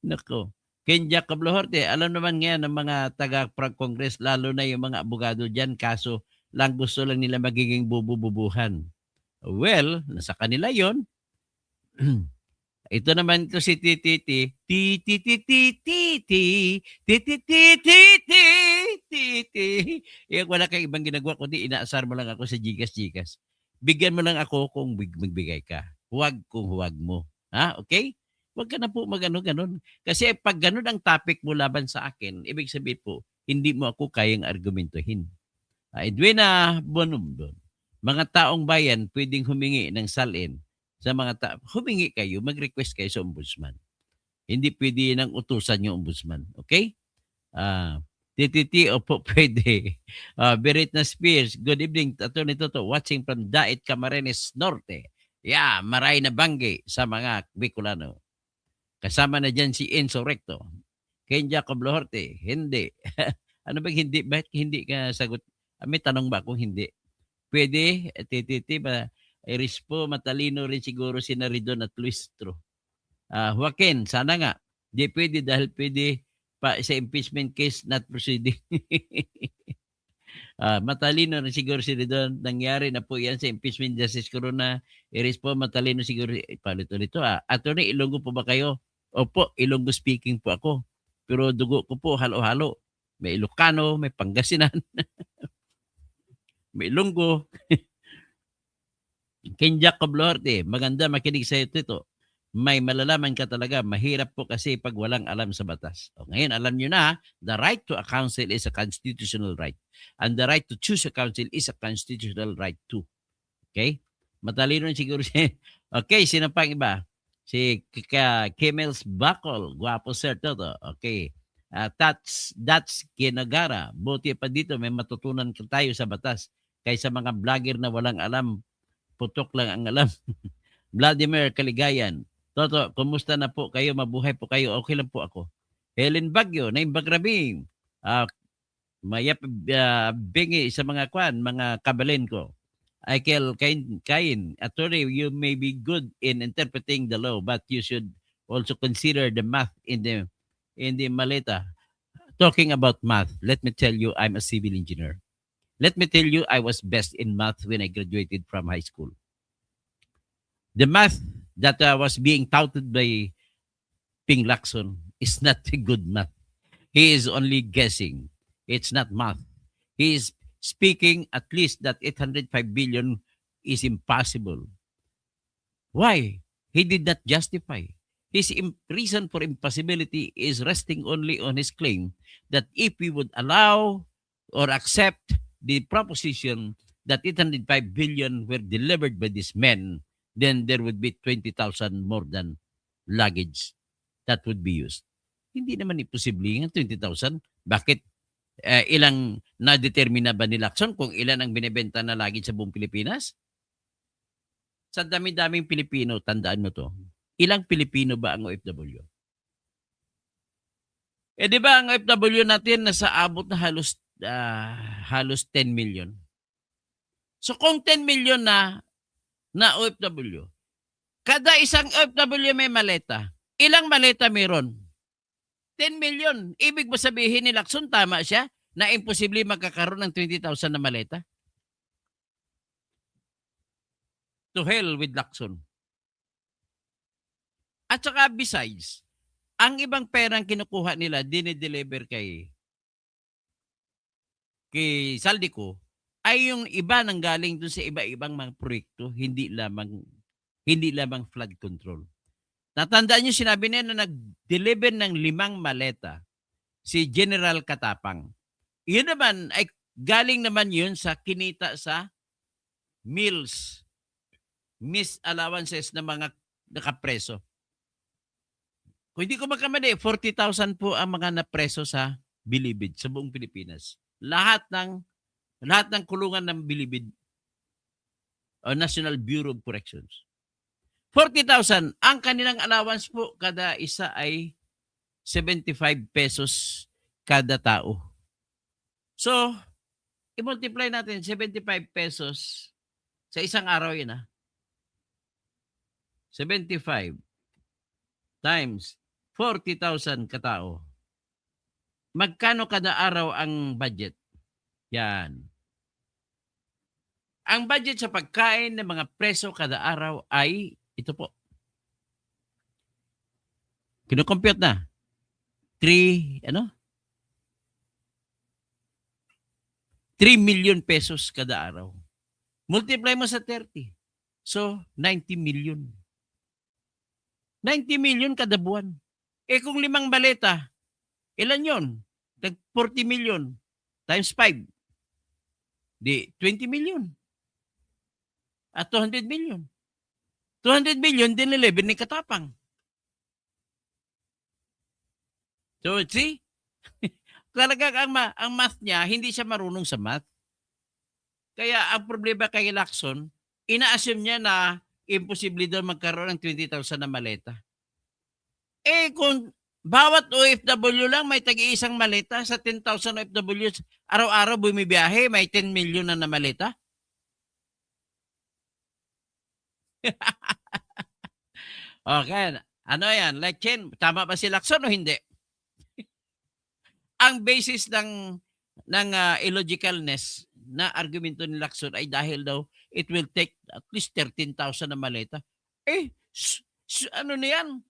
Nako. Ken Jacob Lohorte, alam naman nga ng mga taga-Congress, lalo na yung mga abogado dyan, kaso lang gusto lang nila magiging bubububuhan. Well, nasa kanila yon. Ito naman ito si Titi. Wala kang ibang ginagawa kundi inaasar mo lang ako sa Gcash. Bigyan mo lang ako kung magbigay ka. Huwag kung huwag mo. Okay? Huwag ka na po mag-ganon. Kasi pag ganon ang topic mo laban sa akin, ibig sabihin po, hindi mo ako kayang argumentuhin. Edwina Bonumdon. Mga taong bayan pwedeng humingi ng salin sa mga humingi kayo, mag-request kayo sa ombudsman. Hindi pwede nang utusan yung ombudsman. Okay? TTT, opo, pwede. Beritna Spears, good evening. Attorney Toto, watching from Daet Camarines Norte. Yeah, maray na bangge sa mga Bicolano. Kasama na dyan si Enzo Recto. Ken Jacob Lohorte, hindi. Ano ba hindi? Bakit hindi ka sagot? May tanong ba kung hindi? Pwede, TTT ba? Iris po, matalino rin siguro si Naridon at Luistro. Joaquin, sana nga. Di pwede dahil pwede pa sa impeachment case not proceeding. Matalino rin siguro si Naridon. Nangyari na po yan sa impeachment justice Corona. Iris po, matalino siguro. Palito-lito. Attorney, Ilonggo po ba kayo? Opo, Ilonggo speaking po ako. Pero dugo ko po halo-halo. May Ilocano, may Pangasinan. May Ilonggo. Ken Jacob Lohorte, maganda makinig sa ito. May malalaman ka talaga. Mahirap po kasi pag walang alam sa batas. Ngayon, alam nyo na, the right to a counsel is a constitutional right. And the right to choose a counsel is a constitutional right too. Okay? Matalino siguro siya. Okay, sino pang iba? Si Kemels Bacol. Guwapo, Sir Toto. Okay. That's Kinagara. Buti pa dito, may matutunan tayo sa batas. kaysa mga vlogger na walang alam, putok lang ang alam. Vladimir Kaligayan, Toto, kumusta na po kayo? Mabuhay po kayo? Okay lang po ako. Helen Bagyo, Naim Bagrabing, Mayap Bingi sa mga mga kabalin ko. Michael Kain, attorney, you may be good in interpreting the law, but you should also consider the math in the maleta. Talking about math, let me tell you, I'm a civil engineer. Let me tell you, I was best in math when I graduated from high school. The math that was being touted by Ping Lacson is not a good math. He is only guessing. It's not math. He is speaking at least that 805 billion is impossible. Why? He did not justify. His reason for impossibility is resting only on his claim that if we would allow or accept the proposition that 805 billion were delivered by these men, then there would be 20,000 more than luggage that would be used. Hindi naman imposible yung 20,000. Bakit? Ilang na-determine ba ni Lacson kung ilan ang binibenta na luggage sa buong Pilipinas? Sa dami-daming Pilipino, tandaan mo to, ilang Pilipino ba ang OFW? Di ba ang OFW natin nasa abot na halos 10 million? So kung 10 million na OFW, kada isang OFW may maleta. Ilang maleta meron? 10 million. Ibig ba sabihin ni Lacson, tama siya, na imposible magkakaroon ng 20,000 na maleta? To hell with Lacson. At saka besides, ang ibang perang kinukuha nila, dinideliver kay Saldico, ay yung iba nang galing dun sa iba-ibang mga proyekto, hindi lamang flood control. Natandaan niyo, sinabi niya na nag-deliver ng 5 maleta si General Katapang. Yun naman, ay galing naman yun sa kinita sa meals, allowances ng mga nakapreso. Kung hindi ko magkamali, 40,000 po ang mga napreso sa Bilibid, sa buong Pilipinas. Lahat ng kulungan ng Bilibid o National Bureau of Corrections. 40,000. Ang kanilang allowance po kada isa ay 75 pesos kada tao. So, i-multiply natin 75 pesos sa isang araw yun 75 times 40,000 katao. Magkano kada araw ang budget? Yan. Ang budget sa pagkain ng mga preso kada araw ay ito po. Kino-compute na. 3 million pesos kada araw. Multiply mo sa 30. So, 90 million. 90 million kada buwan. Kung 5 maleta, ilan yon? 40 million times 5. Di 20 million. At 200 million. 200 million dineliver ni Katapang. So, see? Talaga ang math niya, hindi siya marunong sa math. Kaya ang problema kay Lacson, ina-assume niya na imposible daw magkaroon ng 20,000 na maleta. Kung bawat OFW lang may tagi-isang maleta, sa 10,000 OFW, araw-araw bumibiyahe, may 10 million na maleta. Okay. Ano yan? Like Chen, tama ba si Lacson o hindi? Ang basis ng illogicalness na argumento ni Lacson ay dahil daw it will take at least 13,000 na maleta. Ano na yan?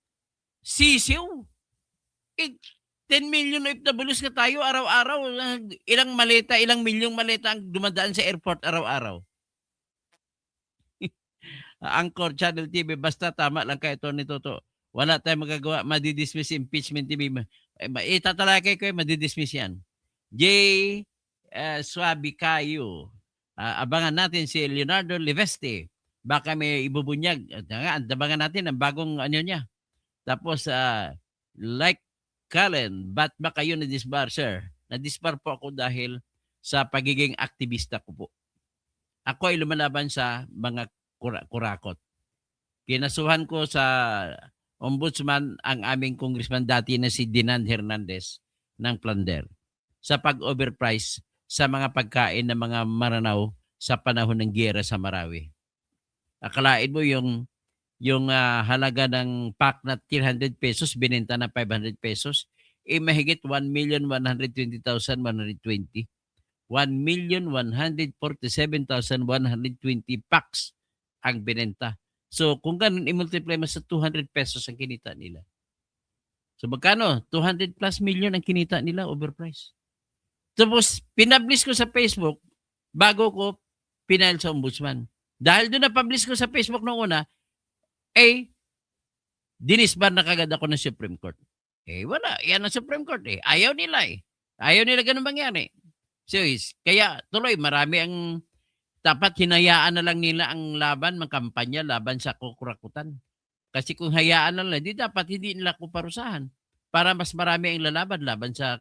Sisiw. 10 million OFWs na tayo araw-araw. Ilang milyong maleta ang dumadaan sa airport araw-araw. Angkor Channel TV, basta tama lang kay Tony Toto. Wala tayong magagawa, madidismiss impeachment TV. Itatalakay ko madidismiss yan. Suabi kayo. Abangan natin si Leonardo Liveste. Baka may ibubunyag. Abangan natin ang bagong niya. Tapos, like Cullen, ba't ba kayo na-disbar, sir? Na-disbar po ako dahil sa pagiging aktivista ko po. Ako ay lumalaban sa mga kurakot. Kinasuhan ko sa ombudsman ang aming congressman dati na si Dinan Hernandez ng Plander sa pag-overprice sa mga pagkain ng mga Maranao sa panahon ng giyera sa Marawi. Akalain mo yung halaga ng pack na 300 pesos binenta na 500 pesos, mahigit 1,120,120. 1,147,120 packs ang binenta. So kung ganun, i-multiply mo sa 200 pesos ang kinita nila. So magkano? 200 plus million ang kinita nila overprice. Tapos pinablis ko sa Facebook bago ko pinail sa ombudsman. Dahil doon na-publish ko sa Facebook noong una, dinisbar na kagad ako ng Supreme Court. Wala. Yan ang Supreme Court eh. Ayaw nila eh. Ayaw nila ganun mangyari. So, kaya tuloy, marami ang dapat hinayaan na lang nila ang laban, magkampanya, laban sa kukurakutan. Kasi kung hayaan na lang, di dapat hindi nila kuparusahan para mas marami ang lalaban laban sa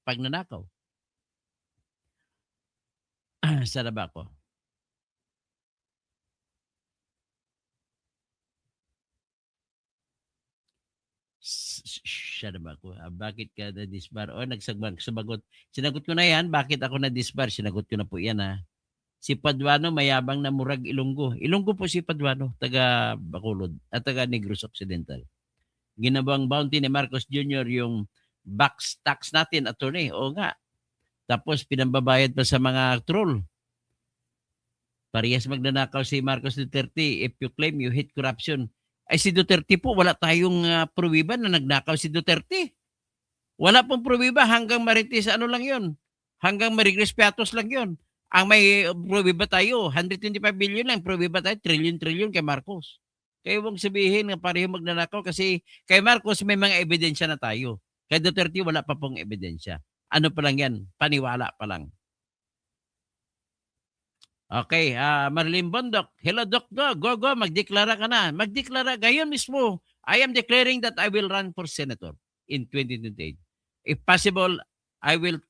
pagnanakaw. Sana ba ako? Sana ba ako? Bakit ka na-disbar? O, nagsabagot. Sinagot ko na yan. Bakit ako na-disbar? Sinagot ko na po yan ha. Si Paduano mayabang na murag Ilonggo. Ilonggo po si Paduano, taga Bacolod at taga Negros Occidental. Ginawang bounty ni Marcos Jr. yung box tax natin, attorney. O nga. Tapos pinambabayad pa sa mga troll. Parehas magnanakaw si Marcos Duterte. If you claim you hate corruption. Ay si Duterte po, wala tayong pruwiba na nagnakaw si Duterte. Wala pong pruwiba hanggang Marites, ano lang yon. Hanggang Marigres Piatos lang yon. Ang may pruwiba tayo, 125 billion lang, pruwiba tayo, trillion kay Marcos. Kaya huwag sabihin na pareho magnanakaw kasi kay Marcos may mga ebidensya na tayo. Kay Duterte wala pa pong ebidensya. Ano pa lang yan? Paniwala pa lang. Okay, Marilyn Bondok. Hello, Doc. Go, magdeklara ka na. Magdeklara ngayon mismo. I am declaring that I will run for senator in 2028. If possible, I will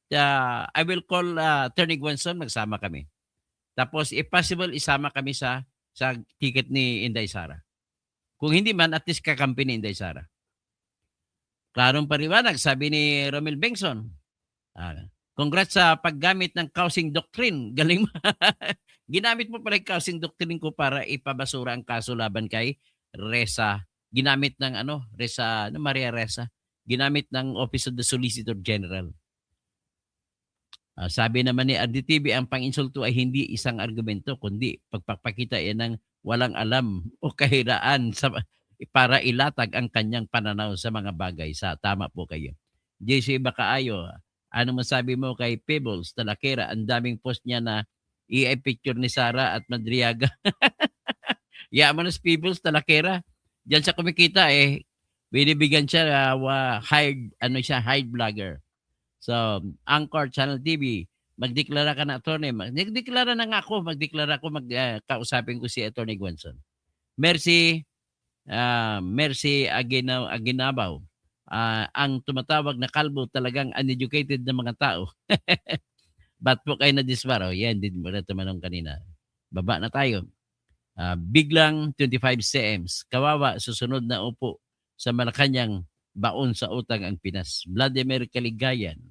call Attorney Gwanson, magsama kami. Tapos, if possible, isama kami sa ticket ni Inday Sara. Kung hindi man, at least kakampi ni Inday Sara. Klarong paliwanag, sabi ni Romel Bengson. Congrats sa paggamit ng Kausing Doctrine. Galing mo. Ginamit mo pala yung Kausing Doctrine ko para ipabasura ang kaso laban kay Reza. Ginamit ng Maria Reza. Ginamit ng Office of the Solicitor General. Sabi naman ni RDTV, ang pang-insulto ay hindi isang argumento, kundi pagpapakita yan ng walang alam o kahiraan para ilatag ang kanyang pananaw sa mga bagay. Tama po kayo. JC Bacaayo, ano masabi mo kay Pebbles Talakera? Ang daming post niya na i-picture ni Sara at Madriaga. Yaman na si Pebbles Talakera. Diyan sa kumikita binibigyan siya hired vlogger. So, Anchor Channel TV, magdeklara ka na, attorney. Magdeklara na nga ako. Kausapin ko si Attorney Gwanson. Mercy Aginabaw. Ang tumatawag na kalbo talagang uneducated na mga tao. Ba't po kayo na-disbar? Yan, din mo na tumanong kanina. Baba na tayo. Biglang 25 CMs. Kawawa, susunod na upo sa Malacanang, baon sa utang ang Pinas. Vladimir Kaligayan.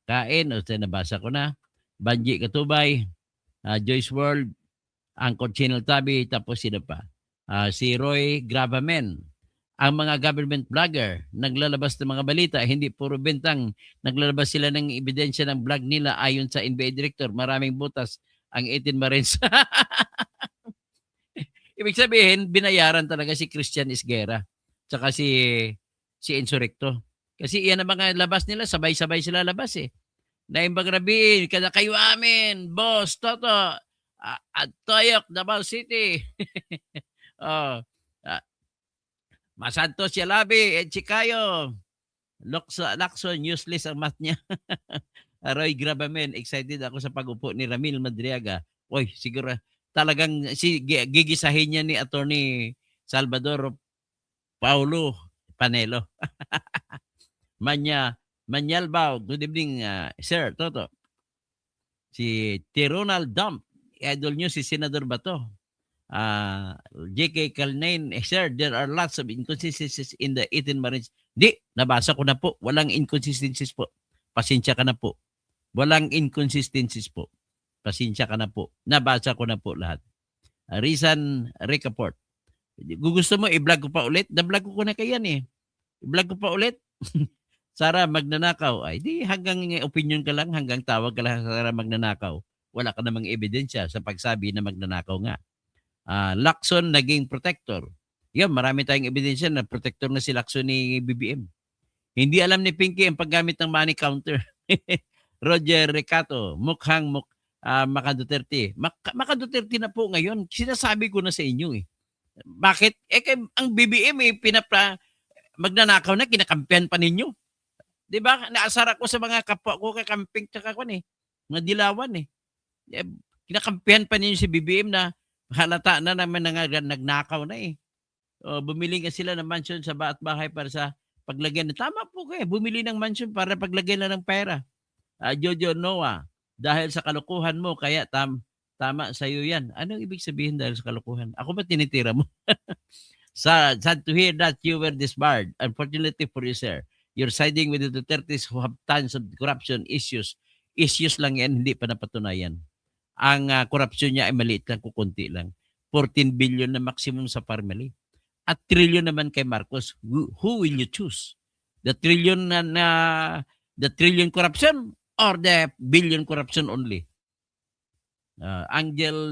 Kain, nabasa ko na. Banji Katubay. Joyce World. Angkor Channel Tabi. Tapos sino pa? Si Roy Gravamen. Ang mga government vlogger, naglalabas ng mga balita, hindi puro bentang, naglalabas sila ng ebidensya ng vlog nila ayon sa NBA director. Maraming butas ang 18 Marines. Ibig sabihin, binayaran talaga si Christian Isguera tsaka si Insurrecto. Kasi iyan ang mga labas nila, sabay-sabay sila labas Naimbag Rabiin, kada kayo amin, Boss Toto, at Toyok, Davao City. Masantos Yalabi, Chikayo. Lacson, useless ang math niya. Roy Grabamen, excited ako sa pag-upo ni Ramil Madriaga. Oy, siguro talagang gigisahin niya ni Attorney Salvador Paulo Panelo. Manyalbao, good evening, Sir Toto. Si T. Ronald Dump, idol nyo si Senador Bato. J.K. Calnain, sir, there are lots of inconsistencies in the 18 Marines. Di, nabasa ko na po. Walang inconsistencies po. Pasensya ka na po. Walang inconsistencies po. Pasensya ka na po. Nabasa ko na po lahat. Rizan Recaport. Gusto mo, i-vlog ko pa ulit? Na-vlog ko na kayan eh. I-vlog ko pa ulit? Sara magnanakaw. Ay, di hanggang opinion ka lang, hanggang tawag ka lang sa Sara magnanakaw. Wala ka namang ebidensya sa pagsabi na magnanakaw nga. Lacson naging protector. Yan, marami tayong ebidensya na protector na si Lacson ni BBM. Hindi alam ni Pinky ang paggamit ng money counter. Roger Recato, mukhang Maka Duterte. Maka Duterte na po ngayon. Sinasabi ko na sa inyo eh. Bakit? Ang BBM magnanakaw na, kinakampihan pa ninyo. Di ba? Naasar ako sa mga kapwa ko kakamping tsaka ko mga dilawan eh. Kinakampihan pa ninyo si BBM na halata na naman nagnakaw na eh. Bumili nga sila ng mansion sa bahay para sa paglagyan. Tama po kayo. Bumili ng mansion para paglagyan na ng pera. Jojo Noah, dahil sa kalokohan mo, kaya tama sa iyo yan. Anong ibig sabihin dahil sa kalokohan? Ako ba tinitira mo? Sad to hear that you were disbarred. Unfortunately for you, sir. You're siding with the Dutertes who have tons of corruption issues. Issues lang yan, hindi pa napatunayan. Ang korupsyon niya ay maliit lang, kukunti lang. 14 billion na maximum sa family. At trillion naman kay Marcos. Who will you choose? The trillion the trillion corruption or the billion corruption only? Angelo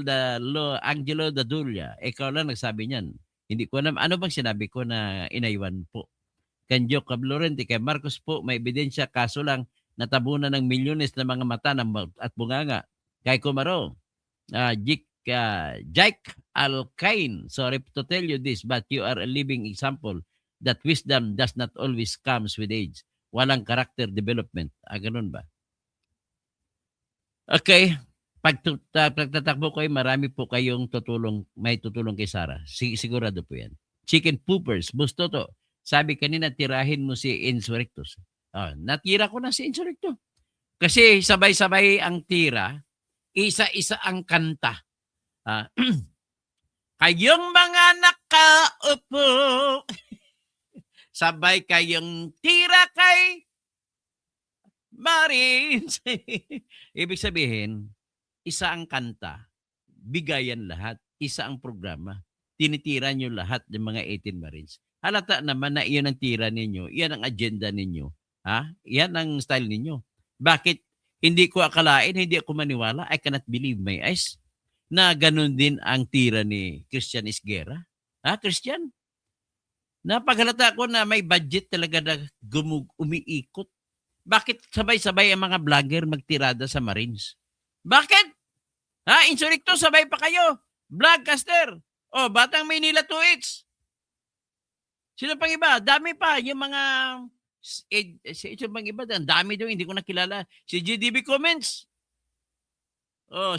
Dadulia, ikaw lang nagsabi niyan. Hindi ko alam, ano bang sinabi ko na inaiwan po? Kanjo Cablorente, kay Marcos po, may ebidensya, kaso lang natabunan ng milyones na mga mata at bunganga. Kay Kumaro, Jake Alcain, sorry to tell you this, but you are a living example that wisdom does not always comes with age. Walang character development. Ganun ba? Okay. Pagtatakbo ko ay marami po kayong may tutulong kay Sara. Sigurado po yan. Chicken Poopers, Bustoto, sabi kanina tirahin mo si Insurrectus. Natira ko na si Insurrectus. Kasi sabay-sabay ang tira, isa-isa ang kanta. Kayong mga nakaupo, sabay kayong tira kay Marines. Ibig sabihin, isa ang kanta, bigayan lahat, isa ang programa, tinitira nyo lahat ng mga 18 Marines. Halata naman na iyon ang tira ninyo, iyan ang agenda ninyo, iyan ang style ninyo. Bakit hindi ko akalain, hindi ako maniwala, I cannot believe my eyes, na ganun din ang tira ni Christian Esguerra. Christian? Napaghalata ko na may budget talaga na umiikot. Bakit sabay-sabay ang mga vlogger magtirada sa Marines? Bakit? Insurrecto, sabay pa kayo. Vlogcaster. Batang Maynila 2H. Sino pang iba? Dami pa. Yung mga sino pang iba? Dami doon. Hindi ko nakilala. Si GDB Comments.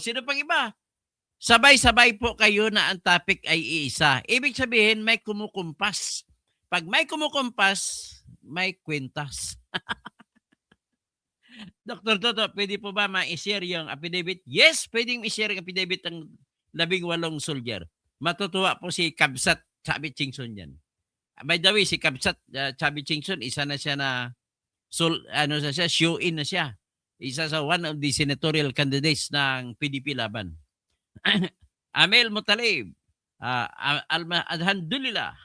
Sino pang iba? Sabay-sabay po kayo na ang topic ay iisa. Ibig sabihin, may kumukumpas. Pag may kumukumpas, may kwentas. Dr. Toto, pwede po ba ma-share yung affidavit? Yes, pwedeng i-share yung affidavit ng 18 soldier. Matutuwa po si Kabsat Chabi Chingson yan. By the way, si Kabsat Chabi Chingson, isa na siya na show-in na siya. Isa sa one of the senatorial candidates ng PDP laban. Amel Mutalib, alhamdulillah.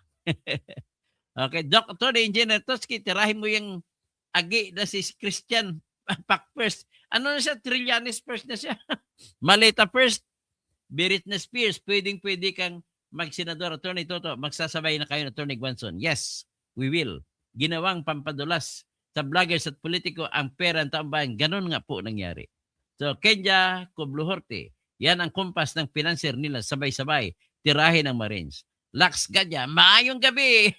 Okay, Dr. Engineer Toski, tirahin mo yung agi na si Christian Pack first. Ano na siya? Trillanes first na siya. Maleta first. Britney Spears. Pwedeng-pwede kang mag-senador. Attorney Toto, magsasabay na kayo na Attorney Guanzon. Yes, we will. Ginawang pampadulas sa vloggers at politiko ang pera ng taong bayan. Ganon nga po nangyari. So, Kenya Kubluhorte, yan ang kumpas ng financer nila. Sabay-sabay. Tirahin ang Marines. Lax Gadya, maayong gabi.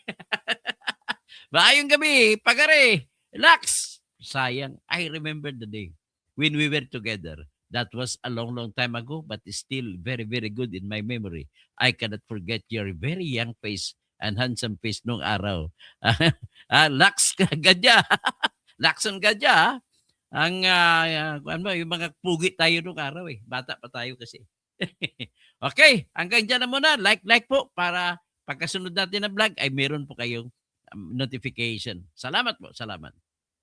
Maayong gabi. Pagare. Lax. Sayang, I remember the day when we were together. That was a long, long time ago, but it's still very, very good in my memory. I cannot forget your very young face and handsome face nung araw. Lax Gadya. Laxon Gadya. Ang ano, yung mga pugi tayo nung araw eh. Bata pa tayo kasi. Okay, hanggang diyan na muna. Like po para pagkasunod natin na vlog ay meron po kayong notification. Salamat po, salamat.